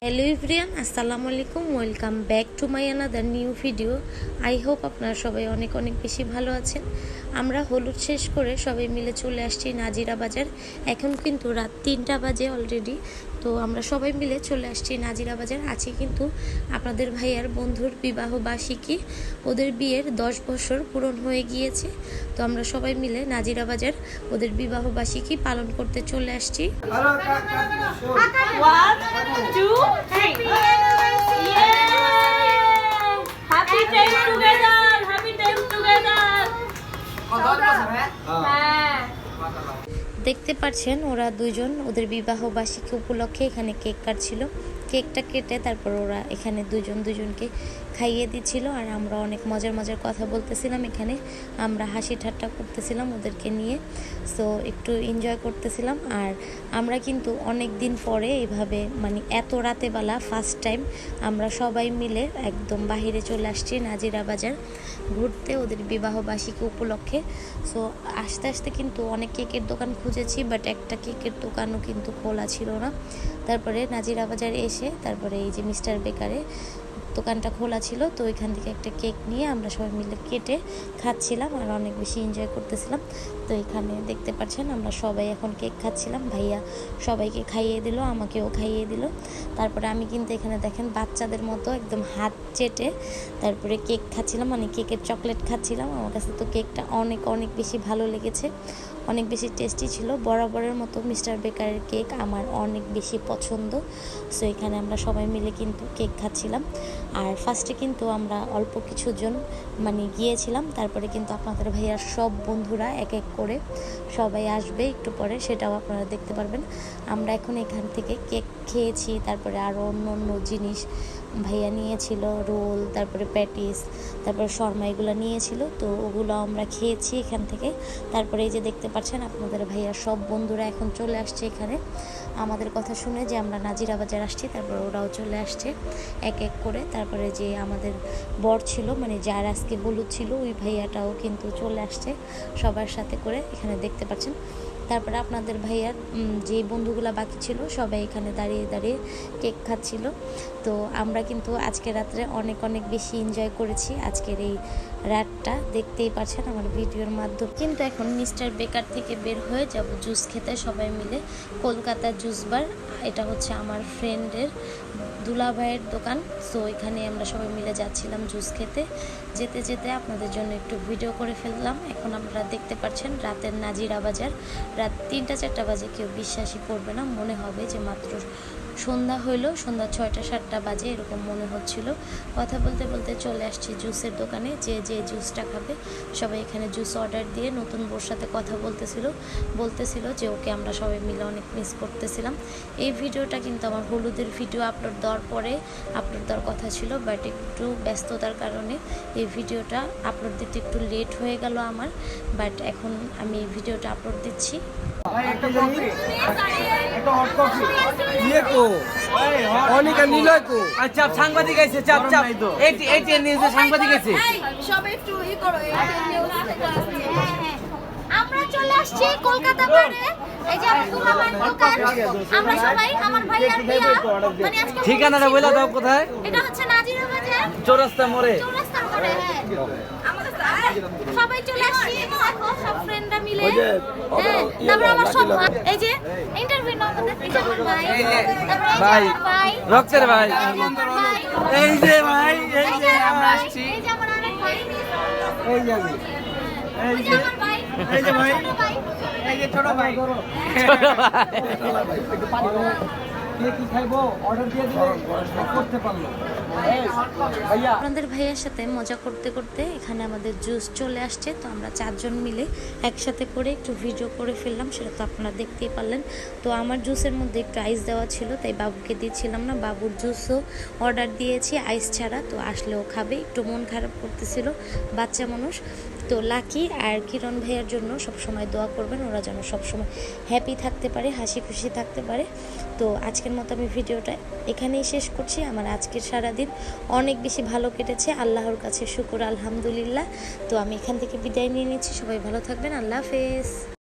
Hello everyone, আসসালামু আলাইকুম। Welcome back to my another new video. I hope আপনারা সবাই অনেক অনেক বেশি ভালো আছেন। আমরা হলুদ শেষ করে সবাই মিলে চলে আসছি নাজিরা বাজার। এখন কিন্তু রাত 3টা বাজে অলরেডি। তো আমরা সবাই মিলে চলে আসছি নাজিরা বাজার। আছি কিন্তু আপনাদের ভাইয়ার বন্ধুর বিবাহ বার্ষিকী, ওদের বিয়ের 10 বছর পূরণ হয়ে গিয়েছে। তো আমরা সবাই মিলে নাজিরা বাজার ওদের বিবাহ বার্ষিকী পালন করতে চলে আসছি। দেখতে পাচ্ছেন ওরা দুইজন ওদের বিবাহ বার্ষিকী উপলক্ষে এখানে কেক কাটছিল। কেকটা কেটে তারপর ওরা এখানে দুজনকে খাইয়ে দিচ্ছিল, আর আমরা অনেক মজার কথা বলতেছিলাম। এখানে আমরা হাসি ঠাট্টা করতেছিলাম ওদেরকে নিয়ে, সো একটু এনজয় করতেছিলাম। আর আমরা কিন্তু অনেক দিন পরে এইভাবে এত রাতে বেলা ফার্স্ট টাইম আমরা সবাই মিলে একদম বাহিরে চলে আসছি নাজিরা বাজার ঘুরতে ওদের বিবাহ বার্ষিকী উপলক্ষে। সো আস্তে আস্তে কিন্তু অনেক কেকের দোকান খুঁজেছি, বাট একটা কেকের দোকানও কিন্তু খোলা ছিল না। তারপরে নাজিরা বাজার এসে তারপরে এই যে মিস্টার বেকারে দোকানটা খোলা ছিল, তো ওইখান থেকে একটা কেক নিয়ে আমরা সবাই মিলে কেটে খাচ্ছিলাম আর অনেক বেশি এনজয় করতেছিলাম। তো এখানে দেখতে পাচ্ছেন আমরা সবাই এখন কেক খাচ্ছিলাম। ভাইয়া সবাইকে খাইয়ে দিল, আমাকেও খাইয়ে দিল। তারপরে আমি কিন্তু এখানে দেখেন বাচ্চাদের মতো একদম হাত চেটে তারপরে কেক খাচ্ছিলাম, কেকের চকলেট খাচ্ছিলাম। আমার কাছে তো কেকটা অনেক বেশি ভালো লেগেছে, অনেক বেশি টেস্টি ছিল। বরাবরের মতো মিস্টার বেকারের কেক আমার অনেক বেশি পছন্দ। সো এখানে আমরা সবাই মিলে কিন্তু কেক খাচ্ছিলাম। আর ফার্স্টে কিন্তু আমরা অল্প কিছুজন গিয়েছিলাম, তারপরে কিন্তু আপনাদের ভাইয়ার সব বন্ধুরা এক এক করে সবাই আসবে একটু পরে, সেটাও আপনারা দেখতে পারবেন। আমরা এখন এখান থেকে কেক খেয়েছি, তারপরে আরও অন্য জিনিস ভাইয়া নিয়েছিল, রোল, তারপরে প্যাটিস, তারপরে শর্মা, এগুলো নিয়েছিল। তো ওগুলো আমরা খেয়েছি এখান থেকে। তারপরে এই যে দেখতে পাচ্ছেন আপনাদের ভাইয়ার সব বন্ধুরা এখন চলে আসছে এখানে আমাদের কথা শুনে যে আমরা নাজিরা বাজার আসছি। তারপরে ওরাও চলে আসছে এক এক করে। তারপরে যে আমাদের বর ছিল, যার আজকে হলুদ ছিল, ওই ভাইয়াটাও কিন্তু চলে আসছে সবার সাথে করে, এখানে দেখতে পাচ্ছেন। তারপরে আপনাদের ভাইয়ার যে বন্ধুগুলো বাকি ছিল সবাই এখানে দাঁড়িয়ে কেক খাচ্ছিল। তো আমরা কিন্তু আজকে রাত্রে অনেক বেশি এনজয় করেছি আজকের এই রাতটা, দেখতেই পাচ্ছেন আমার ভিডিওর মাধ্যমে। কিন্তু এখন মিস্টার বেকার থেকে বের হয়ে যাব জুস খেতে সবাই মিলে। কলকাতা জুস বার, এটা হচ্ছে আমার ফ্রেন্ডের দুলাভাইয়ের দোকান। সো এখানে আমরা সবাই মিলে যাচ্ছিলাম জুস খেতে। যেতে আপনাদের জন্য একটু ভিডিও করে ফেললাম। এখন আপনারা দেখতে পাচ্ছেন রাতের নাজিরা বাজার, রাত 3টা-4টা বাজে। কেউ বিশ্বাসই করবে না, মনে হবে যে মাত্র সন্ধ্যা হইলো, সন্ধ্যা 6টা-7টা বাজে এরকম মনে হচ্ছিল। কথা বলতে চলে আসছি জুসের দোকানে। যে জুসটা খাবে সবাই এখানে জুস অর্ডার দিয়ে নতুন বোর সাথে কথা বলতেছিল যে ওকে আমরা সবাই মিলে অনেক মিস করতেছিলাম। এই ভিডিওটা কিন্তু আমার হলুদের ভিডিও আপলোড দেওয়ার পরে আপলোড দেওয়ার কথা ছিল, বাট একটু ব্যস্ততার কারণে এই ভিডিওটা আপলোড দিতে একটু লেট হয়ে গেল আমার। বাট এখন আমি এই ভিডিওটা আপলোড দিচ্ছি। সাংবাদিক আছে, চাপ সাংবাদিক আছে। আমরা চলে আসছি কলকাতা পারে। এই যে আমার দুলাভাইয়ের দোকান, আমরা সবাই আমার ভাইয়ার বিয়া, আজকে ঠিকানাটা বলে দাও কোথায়? এটা হচ্ছে নাজিরা বাজার, চৌরাস্তা মোড়ে। সবাই চলে আসছি, দেখো সব ফ্রেন্ডরা মিলে। তারপর আমার সব এই যে ইন্টারভিউ নাও আমাদের, এই যে আমার ভাই, তারপর এই যে আমার ভাই, রক্তের ভাই, এই যে ভাই, এই যে আমরা আসছি, এই যে আমার আরেক ভাই, এই যে এই যে আমার ভাই, এই যে ভাই, এই যে ছোট ভাই। কি খাইবো অর্ডার দিয়ে দিলে করতে পারলো। আপনাদের ভাইয়ার সাথে মজা করতে এখানে আমাদের জুস চলে আসছে। তো আমরা 4জন মিলে একসাথে করে একটু ভিডিও করে ফেললাম, সেটা তো আপনারা দেখতেই পারলেন। তো আমার জুসের মধ্যে একটু আইস দেওয়া ছিল, তাই বাবুকে দিয়েছিলাম না। বাবুর জুসও অর্ডার দিয়েছি আইস ছাড়া, তো আসলেও খাবে। একটু মন খারাপ করতেছিল বাচ্চা মানুষ। তো লাকি আর কিরণ ভাইয়ার জন্য সবসময় দোয়া করবেন, ওরা যেন সবসময় হ্যাপি থাকতে পারে, হাসি খুশি থাকতে পারে। তো আজকের মতো আমি ভিডিওটা এখানেই শেষ করছি। আমার আজকের সারাদিন অনেক বেশি ভালো কেটেছে, আল্লাহর কাছে শুকর আলহামদুলিল্লাহ। তো আমি এখান থেকে বিদায় নিয়ে নিচ্ছি। সবাই ভালো থাকবেন, আল্লাহ হাফেজ।